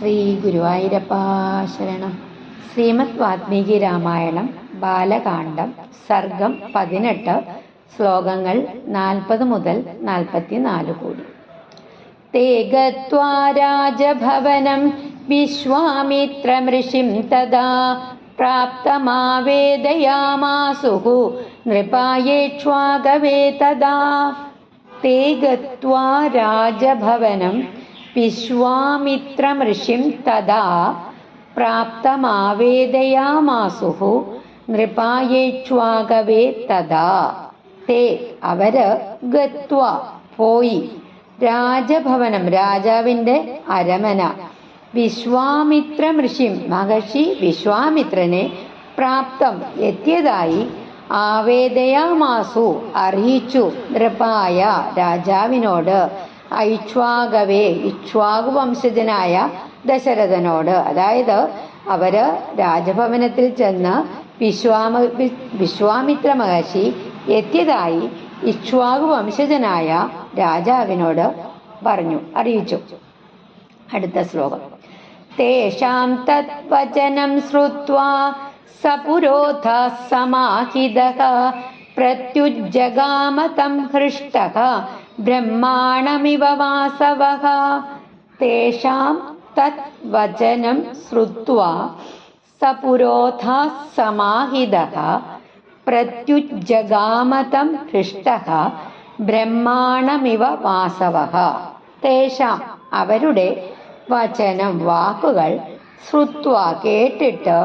ശ്രീ ഗുരുവായൂരപ്പ ശരണം. ശ്രീമദ് വാത്മീകി രാമായണം ബാലകാണ്ഡം സർഗം 18 ശ്ലോകങ്ങൾ 40 മുതൽ 44 കൂടി. തേ ഗത്വാ രാജഭവനം വിശ്വാമിത്രമൃഷിം തദാ പ്രാപ്തമാവേദയാമാസുഹു നൃപായേക്ഷ്വാഗവേ തദാ. തേ ഗത്വാ രാജഭവനം വിശ്വാമിത്രമൃഷിം തദാ പ്രാപ്തമാവേദയാമാസുഹു നൃപായേക്ഷ്വാഗവേ തദാ. തേ അവര് ഗത്വ പോയി, രാജഭവനം രാജാവിൻ്റെ അരമന, വിശ്വാമിത്രമൃഷിം മഹർഷി വിശ്വാമിത്രനെ പ്രാപ്തം എത്തിയതായി ആവേദയാമാസു അറിയിച്ചു, നൃപായ രാജാവിനോട്, ഐക്ഷ്വാഗവേ ഇക്ഷ്വാകു വംശജനായ ദശരഥനോട്. അതായത് അവര് രാജഭവനത്തിൽ ചെന്ന് വിശ്വാമിത്ര മഹർഷി എത്തിയതായി ഇക്ഷ്വാകു വംശജനായ രാജാവിനോട് പറഞ്ഞു, അറിയിച്ചു. അടുത്ത ശ്ലോകം. തേഷാം തദ്വചനം ശ്രുത്വാ സപുരോധാഃ സമാഹിതഃ പ്രത്യുജ്ജഗാമ തം ഹൃഷ്ടഃ ബ്രഹ്മാണമിവ വാസവഃ. തേഷാം തദ്വചനം ശ്രുത്വാ സപുരോധാഃ സമാഹിതഃ പ്രത്യുജ്ജഗാമ തം ഹൃഷ്ടഃ ബ്രഹ്മാണമിവ വാസവഃ. തേഷാം അവരുടെ വചനം വാക്കുകൾ ശ്രുത്വ കേട്ടിട്ട്,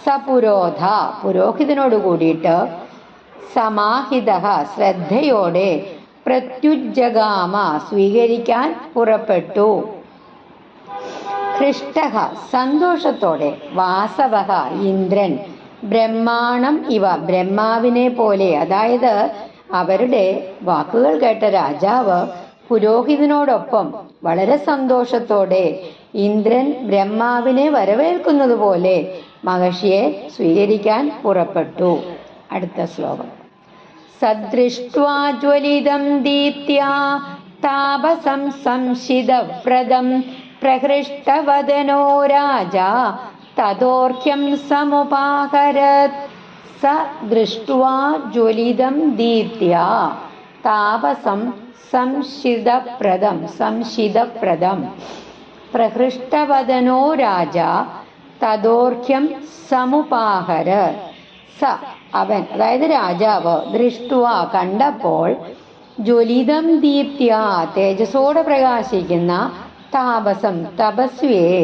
സപുരോധ പുരോഹിതനോട് കൂടിയിട്ട്, സമാഹിത ശ്രദ്ധയോടെ, പ്രത്യുജ്ജഗാമ സ്വീകരിക്കാൻ പുറപ്പെട്ടു, ഹൃഷ്ടഃ സന്തോഷത്തോടെ, വാസവഃ ഇന്ദ്രൻ, ബ്രഹ്മാണം ഇവ ബ്രഹ്മാവിനെ പോലെ. അതായത് അവരുടെ വാക്കുകൾ കേട്ട രാജാവ് പുരോഹിതനോടൊപ്പം വളരെ സന്തോഷത്തോടെ ഇന്ദ്രൻ ബ്രഹ്മാവിനെ വരവേൽക്കുന്നത് പോലെ മഹർഷിയെ സ്വീകരിക്കാൻ പുറപ്പെട്ടു. അടുത്ത ശ്ലോകം. സദൃഷ്ട്വാ ജ്വലിതം ദീപ്ത്യാ താപസം സംശിതവ്രതം പ്രഹൃഷ്ടവദനോ രാജാ തദോർഘ്യം സമുപാഹരത്. സദൃഷ്ട്വാ ജ്വലിതം ദീപ്ത്യാ താപസം സംശിതപ്രദം പ്രഹൃഷ്ടവദനോ രാജാ തദോർഘ്യം സമുപാഹരത്. സ അവൻ, അതായത് രാജാവ്, ദൃഷ്ടുവ കണ്ടപ്പോൾ, ജ്വലിതം ദീപ്ത്യ തേജസ്സോടെ പ്രകാശിക്കുന്ന, താപസം തപസ്വിയെ,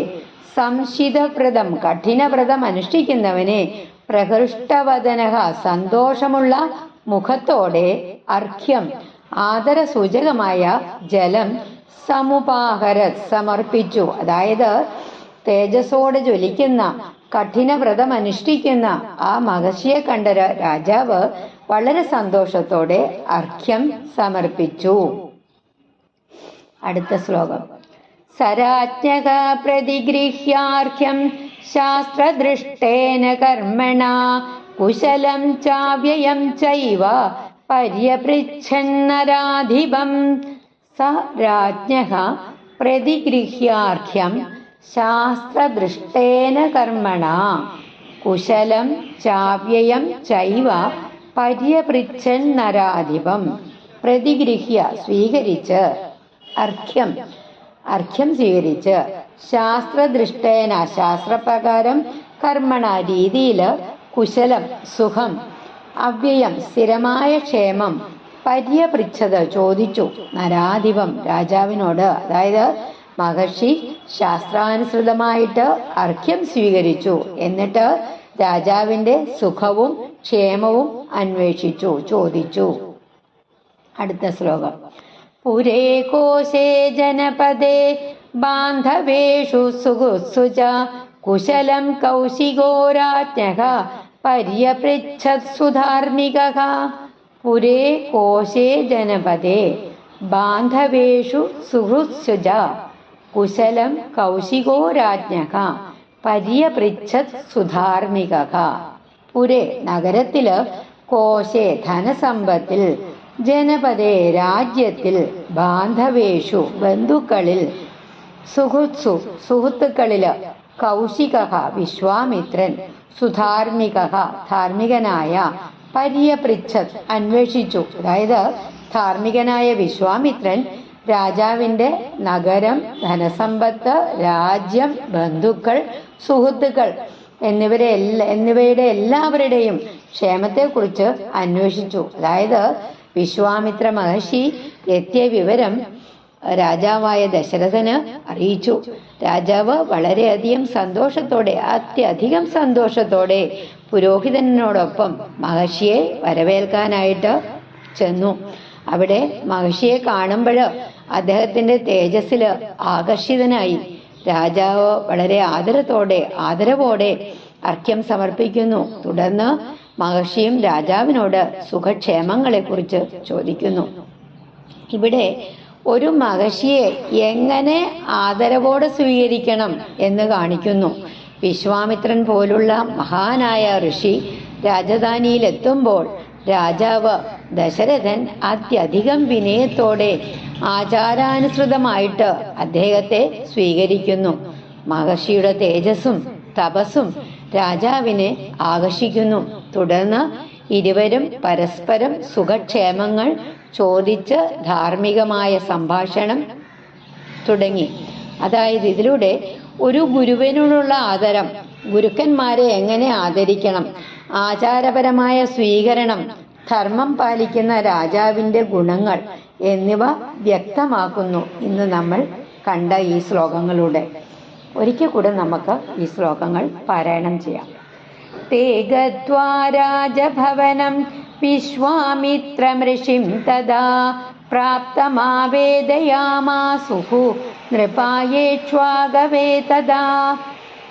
സംശിതവ്രതം കഠിനവ്രതം അനുഷ്ഠിക്കുന്നവനെ, പ്രഹൃഷ്ടവദനഃ സന്തോഷമുള്ള മുഖത്തോടെ, അർഘ്യം ആദരസൂചകമായ ജലം, സമുപാഹരത് സമർപ്പിച്ചു. അതായത് തേജസ്സോടെ ജ്വലിക്കുന്ന കഠിനവ്രതം അനുഷ്ഠിക്കുന്ന ആ മഹർഷിയെ കണ്ട രാജാവ് വളരെ സന്തോഷത്തോടെ അർഘ്യം സമർപ്പിച്ചു. അടുത്ത ശ്ലോകം. സരാജ്ഞഃ പ്രതിഗൃഹ്യാർഘ്യം ശാസ്ത്രദൃഷ്ടേന കർമ്മണ കുശലം ചാവ്യയം ചൈവ പര്യപൃച്ഛന്നരാധിപം. സരാജ്ഞഃ പ്രതിഗൃഹ്യാർഘ്യം ശാസ്ത്രദൃഷ്ടേന കർമ്മണ കുശലം ചാവ്യയം ചൈവ പര്യപൃച്ഛന്നരാധിപം. പ്രതിഗൃഹ്യ സ്വീകരിച്ച്, അർഘ്യം സ്വീകരിച്ച്, ശാസ്ത്രദൃഷ്ടേന ശാസ്ത്രപ്രകാരം, കർമ്മണ രീതിയിൽ, കുശലം സുഖം, അവ്യയം സ്ഥിരമായ ക്ഷേമം, പര്യപൃച്ഛത് ചോദിച്ചു, നരാധിപം രാജാവിനോട്. അതായത് മഹർഷി ശാസ്ത്രാനുസൃതമായിട്ട് അർഘ്യം സ്വീകരിച്ചു, എന്നിട്ട് രാജാവിൻ്റെ സുഖവും ക്ഷേമവും അന്വേഷിച്ചു, ചോദിച്ചു. അടുത്ത ശ്ലോകം. പുരേ കോശേ ജനപദേ ബാന്ധവേഷു സുഹൃത്സുജ കുശലം കൗശികോ രാജ്ഞഃ പര്യപൃച്ഛത്സു ധാർമ്മികഃ. പുരേ കോശേ ജനപദേ ബാന്ധവേഷു സുഹൃത്സുജ കുശലം കൗശികോ രാജ്ഞഃ പര്യപൃച്ഛത്സു ധാർമ്മികഃ. പുരേ നഗരത്തില്, കോശേ ധനസമ്പത്തിൽ, ജനപദേ രാജ്യത്തിൽ, ബാന്ധവേഷു ബന്ധുക്കളിൽ, സുഹൃത്സു സുഹൃത്തുക്കളില് കൗശിക വിശ്വാമിത്രൻ സുധാർമിക ധാർമ്മികനായ പര്യപൃച്ഛത് അന്വേഷിച്ചു. അതായത് ധാർമ്മികനായ വിശ്വാമിത്രൻ രാജാവിൻ്റെ നഗരം, ധനസമ്പത്ത്, രാജ്യം, ബന്ധുക്കൾ, സുഹൃത്തുക്കൾ എന്നിവയുടെ എല്ലാവരുടെയും ക്ഷേമത്തെക്കുറിച്ച് അന്വേഷിച്ചു. അതായത് വിശ്വാമിത്ര മഹർഷി എത്തിയ വിവരം രാജാവായ ദശരഥന് അറിയിച്ചു. രാജാവ് വളരെയധികം സന്തോഷത്തോടെ, അത്യധികം സന്തോഷത്തോടെ പുരോഹിതനോടൊപ്പം മഹർഷിയെ വരവേൽക്കാനായിട്ട് ചെന്നു. അവിടെ മഹർഷിയെ കാണുമ്പോൾ അദ്ദേഹത്തിൻ്റെ തേജസ്സിൽ ആകർഷിതനായി. രാജാവ് വളരെ ആദരവോടെ അർഘ്യം സമർപ്പിക്കുന്നു. തുടർന്ന് മഹർഷിയും രാജാവിനോട് സുഖക്ഷേമങ്ങളെക്കുറിച്ച് ചോദിക്കുന്നു. ഇവിടെ ഒരു മഹർഷിയെ എങ്ങനെ ആദരവോടെ സ്വീകരിക്കണം എന്ന് കാണിക്കുന്നു. വിശ്വാമിത്രൻ പോലുള്ള മഹാനായ ഋഷി രാജധാനിയിലെത്തുമ്പോൾ രാജാവ് ദശരഥൻ അത്യധികം വിനയത്തോടെ ആചാരാനുസൃതമായിട്ട് അദ്ദേഹത്തെ സ്വീകരിക്കുന്നു. മഹർഷിയുടെ തേജസ്സും തപസ്സും രാജാവിനെ ആകർഷിക്കുന്നു. തുടർന്ന് ഇരുവരും പരസ്പരം സുഖക്ഷേമങ്ങൾ ചോദിച്ച് ധാർമ്മികമായ സംഭാഷണം തുടങ്ങി. അതായത് ഇതിലൂടെ ഒരു ഗുരുവിനോടുള്ള ആദരം, ഗുരുക്കന്മാരെ എങ്ങനെ ആദരിക്കണം, ആചാരപരമായ സ്വീകരണം, ധർമ്മം പാലിക്കുന്ന രാജാവിൻ്റെ ഗുണങ്ങൾ എന്നിവ വ്യക്തമാക്കുന്നു ഇന്ന് നമ്മൾ കണ്ട ഈ ശ്ലോകങ്ങളിലൂടെ. ഒരിക്കൽ കൂടെ നമുക്ക് ഈ ശ്ലോകങ്ങൾ പാരായണം ചെയ്യാം. തേ ഗത്വാ രാജഭവനം വിശ്വാമിത്രമൃഷിം തദാ പ്രാപ്തമാവേദയാമാസുഃ നൃപായേക്ഷ്വാഗവേ തദാ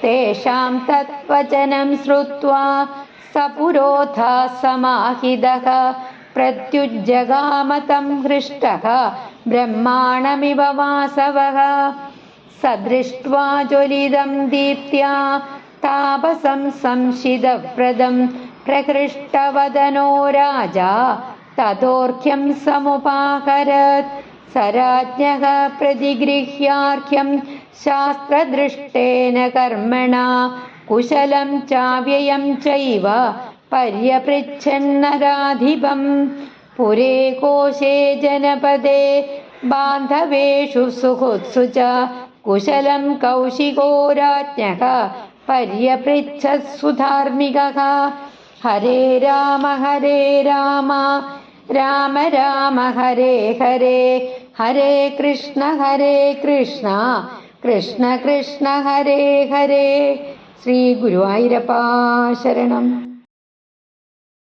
തേഷാം തദ്വചനം ശ്രുത്വാ സപുരോധാ സമാഹിതഃ പ്രത്യുജ്ജഗാമ തം ഹൃഷ്ടഃ ബ്രഹ്മാണമിവ വാസവഃ സദൃഷ്ട്വാ ജ്വലിതം ദീപ്ത്യാ താപസം സംശിതവ്രതം പ്രഹൃഷ്ടവദനോ രാജാ തതോർഘ്യം സമുപാകരത് സരാജ്ഞഃ പ്രതിഗൃഹ്യാർഘ്യം ശാസ്ത്രദൃഷ്ടേന കർമ്മണാ കുശലം ചാവ്യയം ചൈവ പര്യപൃച്ഛന്നരാധിപം പുരേ കോശേ ജനപദേ ബാന്ധവേഷു സുഹൃത്സു ച കുശലം കൗശികോ രാജ്ഞഃ പര്യപൃച്ഛത്സു ധാർമ്മികഃ. ഹരേ രാമ രാമ രാമ ഹരേ ഹരേ, ഹരേ കൃഷ്ണ കൃഷ്ണ കൃഷ്ണ ഹരേ ഹരേ. ശ്രീ ഗുരുവായൂരപ്പാ ശരണം.